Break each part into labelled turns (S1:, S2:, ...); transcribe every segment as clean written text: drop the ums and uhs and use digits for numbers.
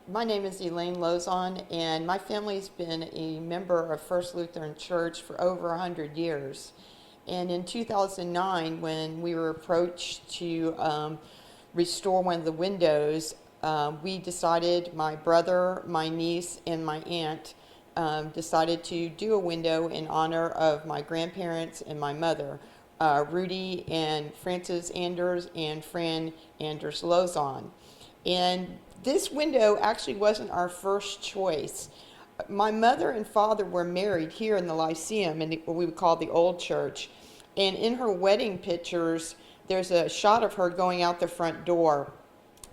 S1: My name is Elaine Lauzon, and my family's been a member of First Lutheran Church for over 100 years. And in 2009, when we were approached to restore one of the windows, we decided, my brother, my niece, and my aunt decided to do a window in honor of my grandparents and my mother, Rudy and Frances Anders and Fran Anders Lauzon. And this window actually wasn't our first choice. My mother and father were married here in the Lyceum, in what we would call the old church. And in her wedding pictures, there's a shot of her going out the front door.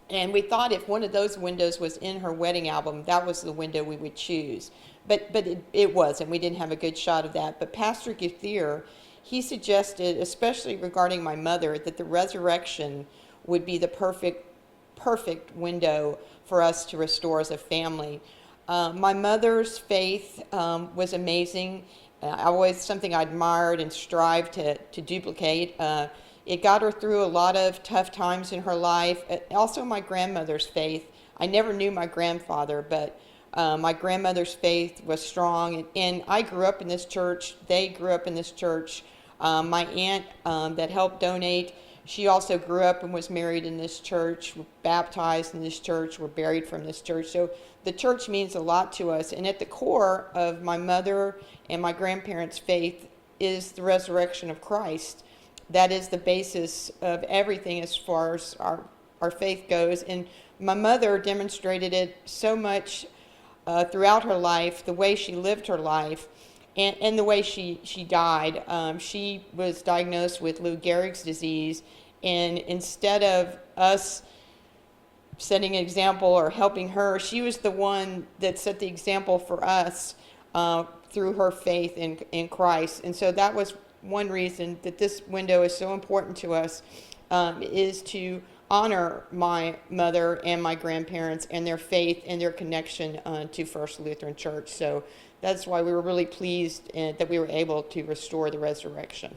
S1: And we thought if one of those windows was in her wedding album, that was the window we would choose. But it wasn't. We didn't have a good shot of that. But Pastor Guthier, he suggested, especially regarding my mother, that the resurrection would be the perfect window for us to restore as a family. My mother's faith was amazing. Always something I admired and strived to duplicate. It got her through a lot of tough times in her life. Also, my grandmother's faith. I never knew my grandfather, but my grandmother's faith was strong. And I grew up in this church. They grew up in this church. My aunt that helped donate, she also grew up and was married in this church, baptized in this church, were buried from this church. So the church means a lot to us. And at the core of my mother and my grandparents' faith is the resurrection of Christ. That is the basis of everything as far as our faith goes. And my mother demonstrated it so much throughout her life, the way she lived her life. And the way she died. She was diagnosed with Lou Gehrig's disease, and instead of us setting an example or helping her, she was the one that set the example for us through her faith in Christ. And so that was one reason that this window is so important to us, is to honor my mother and my grandparents and their faith and their connection to First Lutheran Church. So that's why we were really pleased that we were able to restore the resurrection.